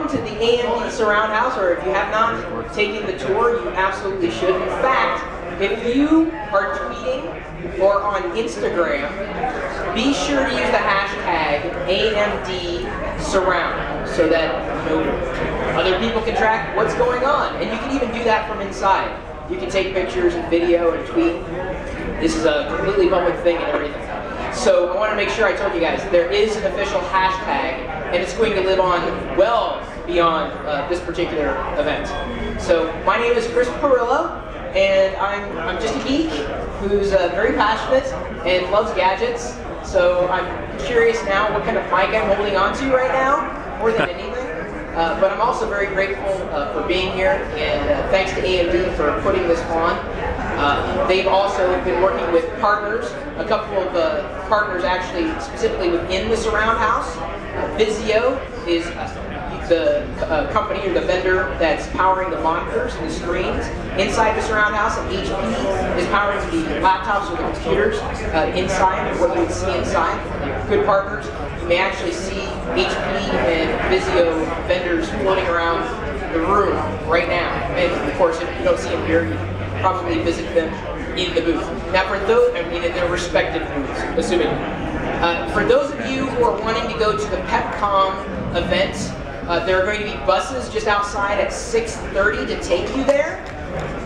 welcome to the AMD SurRound House, or if you have not taken the tour, you absolutely should. In fact, if you are tweeting or on Instagram, be sure to use the hashtag AMD SurRound so that other people can track what's going on. And you can even do that from inside. You can take pictures and video and tweet. This is a completely public thing and everything. So I want to make sure I told you guys, there is an official hashtag, and it's going to live on well beyond this particular event. So my name is Pirillo, and I'm just a geek who's very passionate and loves gadgets. So I'm curious now what kind of mic I'm holding on to right now, more than anything. But I'm also very grateful for being here, and thanks to AMD for putting this on. They've also been working with partners, a couple of partners actually specifically within the SurRound House. Vizio is the company or the vendor that's powering the monitors and the screens inside the SurRound House, and HP is powering the laptops or the computers inside, or what you would see inside. Good partners. You may actually see HP and Vizio vendors floating around the room right now. And of course, if you don't see them here, you probably visit them in the booth. Now for those, I mean in their respective booths, assuming. For those of you who are wanting to go to the PepCom event, there are going to be buses just outside at 6:30 to take you there.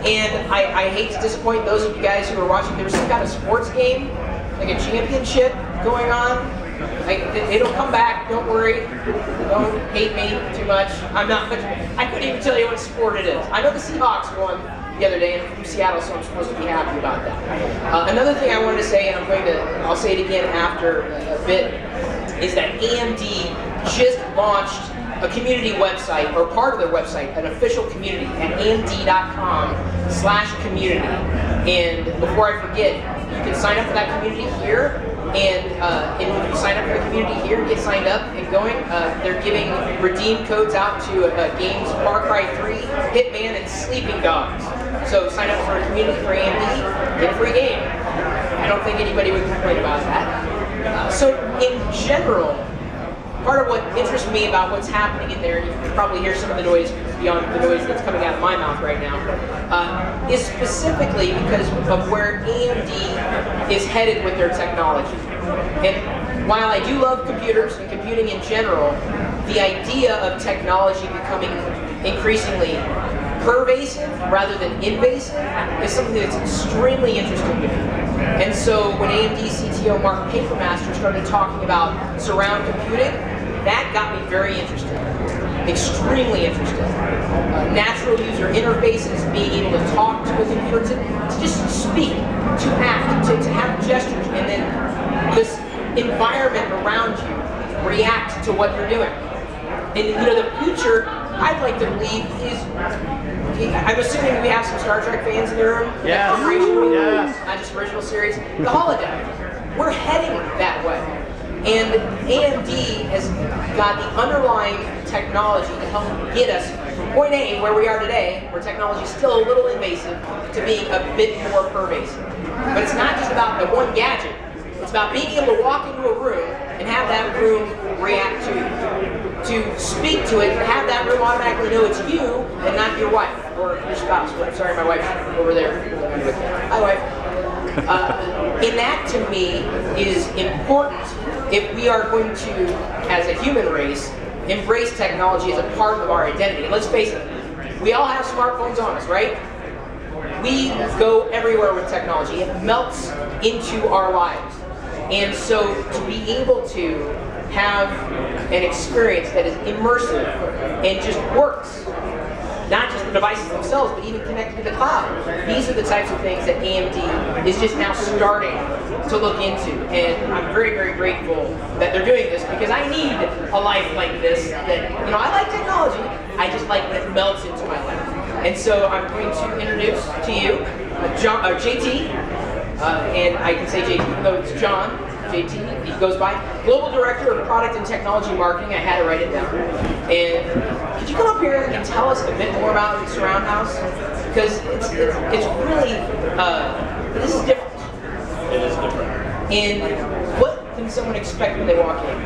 And I hate to disappoint those of you guys who are watching. There's some kind of sports game, like a championship going on. It'll come back, don't worry. Don't hate me too much. I couldn't even tell you what sport it is. I know the Seahawks won the other day, and I'm from Seattle, so I'm supposed to be happy about that. Another thing I wanted to say, and I'll say it again after a bit, is that AMD just launched a community website, or part of their website, an official community at amd.com/community. And before I forget, you can sign up for that community here. And if you sign up for the community here, get signed up and going, they're giving redeem codes out to games Far Cry 3, Hitman, and Sleeping Dogs. So sign up for a community for AMD, get a free game. I don't think anybody would complain about that. So in general, part of what interests me about what's happening in there, and you can probably hear some of the noise beyond the noise that's coming out of my mouth right now, is specifically because of where AMD is headed with their technology. And while I do love computers and computing in general, the idea of technology becoming increasingly pervasive rather than invasive is something that's extremely interesting to me. And so when AMD CTO Mark Papermaster started talking about surround computing, that got me very interested, extremely interested. Natural user interfaces, being able to talk to a computer, to just speak, to act, to have gestures, and then this environment around you react to what you're doing. And the future, I'd like to believe, is, I'm assuming we have some Star Trek fans in the room. Yes. Yes. Not just original series. The holodeck. We're heading that way. And AMD has got the underlying technology to help get us from point A, where we are today, where technology is still a little invasive, to being a bit more pervasive. But it's not just about the one gadget. It's about being able to walk into a room and have that room react to you. To speak to it and have that room automatically know it's you and not your wife or your spouse. I'm sorry, my wife's over there. Hi, wife. And that, to me, is important if we are going to, as a human race, embrace technology as a part of our identity. Let's face it, we all have smartphones on us, right? We go everywhere with technology. It melts into our lives. And so to be able to have an experience that is immersive and just works, not just the devices themselves, but even connected to the cloud. These are the types of things that AMD is just now starting to look into. And I'm very, very grateful that they're doing this, because I need a life like this. That, I like technology, I just like when it melts into my life. And so I'm going to introduce to you JT, and I can say JT even though it's John. JT, he goes by, Global Director of Product and Technology Marketing. I had to write it down. And could you come up here and tell us a bit more about the SurRound House? Because it's really, this is different. It is different. And what can someone expect when they walk in?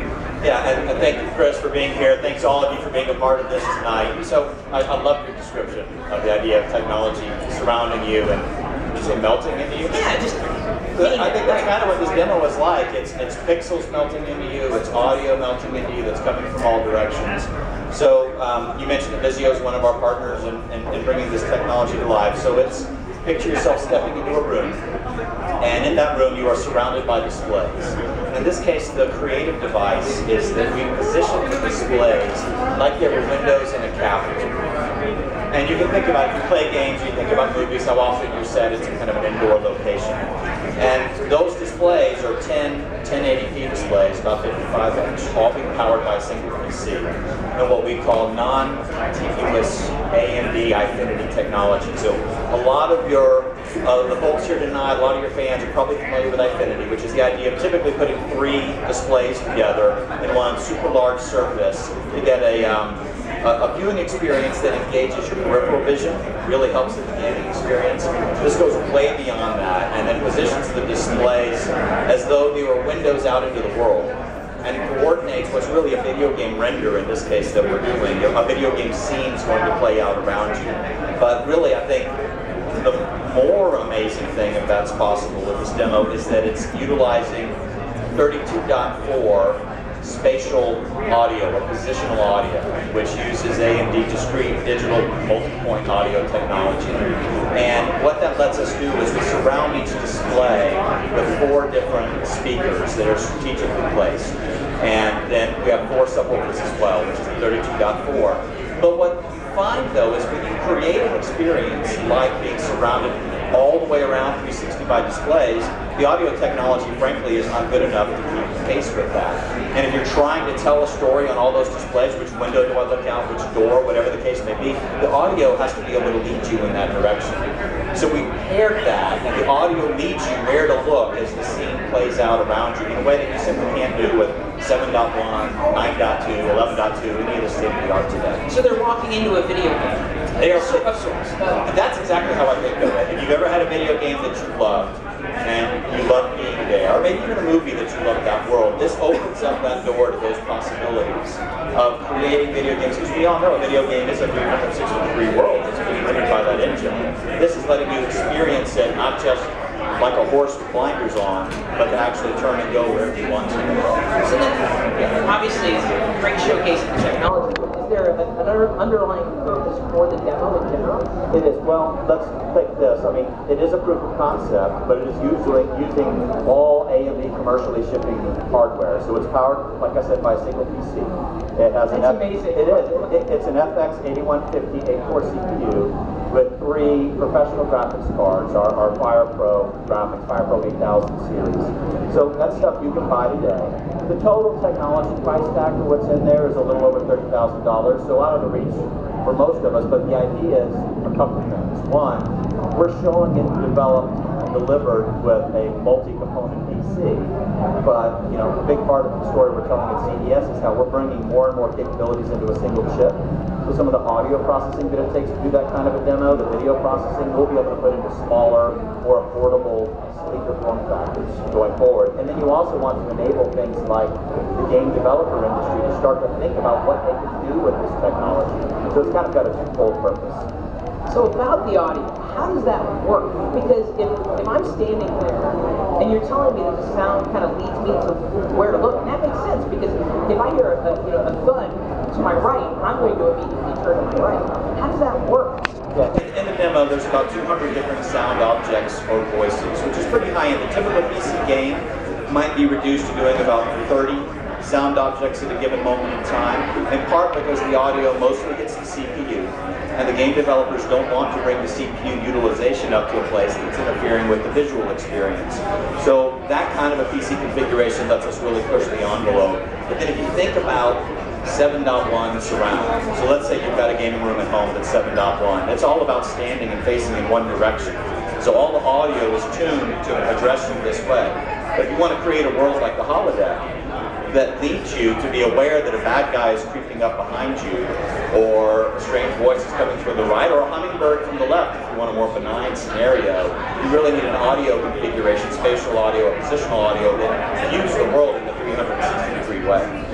Yeah, and thank you, Chris, for being here. Thanks all of you for being a part of this tonight. So I love your description of the idea of technology surrounding you and you say melting into you. Yeah, just. I think that's kind of what this demo was like. It's pixels melting into you, it's audio melting into you that's coming from all directions. So you mentioned that Vizio is one of our partners in bringing this technology to life. So it's picture yourself stepping into a room, and in that room you are surrounded by displays. In this case, the creative device is that we position the displays like they were windows in a cabinet. And you can think about, if you play games, you think about movies, how often you're set, it's kind of an indoor location. And those displays are 1080p displays, about 55 inch, all being powered by a single PC. And what we call non-contiguous AMD Infinity technology. So a lot of the folks here tonight, a lot of your fans are probably familiar with Infinity, which is the idea of typically putting 3 displays together in one super large surface to get a viewing experience that engages your peripheral vision, really helps with the gaming experience. This goes way beyond that and then positions the displays as though they were windows out into the world. And it coordinates what's really a video game render in this case that we're doing. A video game scene is going to play out around you. But really, I think the more amazing thing, if that's possible with this demo, is that it's utilizing 32.4 spatial audio or positional audio, which uses AMD discrete digital multi-point audio technology. And what that lets us do is we surround each display with 4 different speakers that are strategically placed. And then we have 4 subwoofers as well, which is 32.4. But what you find though is when you create an experience like being surrounded all the way around 360 by displays, the audio technology, frankly, is not good enough to keep pace with that. And if you're trying to tell a story on all those displays, which window do I look out, which door, whatever the case may be, the audio has to be able to lead you in that direction. So we paired that, and the audio leads you where to look as the scene plays out around you in a way that you simply can't do with 7.1, 9.2, 11.2, any of the state-of-the-art today. So they're walking into a video game. They are of sorts. That's exactly how I think of it. If you've ever had a video game that you loved, and you loved being there, or maybe even a movie that you loved that world, this opens up that door to those possibilities of creating video games, because we all know a video game is a 360-degree world that's being rendered by that engine. This is letting you experience it not just like a horse with blinders on, but to actually turn and go wherever you want to. So then, obviously, it's a great showcase of the technology. Is there an underlying purpose for the demo in general? It is. Well, let's take this. I mean, it is a proof of concept, but it is usually using all AMD commercially shipping hardware. So it's powered, like I said, by a single PC. It has amazing. It is. It's an FX 8150 8-core CPU with 3 professional graphics cards, our Fire Pro graphics, Fire Pro 8000 series. So that's stuff you can buy today. The total technology price tag for what's in there is a little over $30,000, so out of the reach for most of us, but the idea is a couple of things. One, we're showing it developed and delivered with a multi-component PC, but a big part of the story we're telling at CES is how we're bringing more and more capabilities into a single chip. So some of the audio processing that it takes to do that kind of a demo, the video processing, we'll be able to put into smaller, more affordable, sleeker form factors going forward. And then you also want to enable things like the game developer industry to start to think about what they can do with this technology. So it's kind of got a twofold purpose. So about the audio, how does that work? Because if I'm standing there and you're telling me that the sound kind of leads me to where to look, and that makes sense because if I hear a thud to my right, I'm going to immediately turn to my right. How does that work? Yeah, in the demo, there's about 200 different sound objects or voices, which is pretty high end. The typical PC game might be reduced to doing about 30 sound objects at a given moment in time, in part because the audio mostly hits the CPU, and the game developers don't want to bring the CPU utilization up to a place that's interfering with the visual experience. So that kind of a PC configuration lets us really push the envelope. But then if you think about 7.1 surround. So let's say you've got a gaming room at home that's 7.1. It's all about standing and facing in one direction. So all the audio is tuned to address you this way. But if you want to create a world like the holodeck that leads you to be aware that a bad guy is creeping up behind you, or a strange voice is coming from the right, or a hummingbird from the left, if you want a more benign scenario, you really need an audio configuration, spatial audio or positional audio that views the world in the 360-degree way.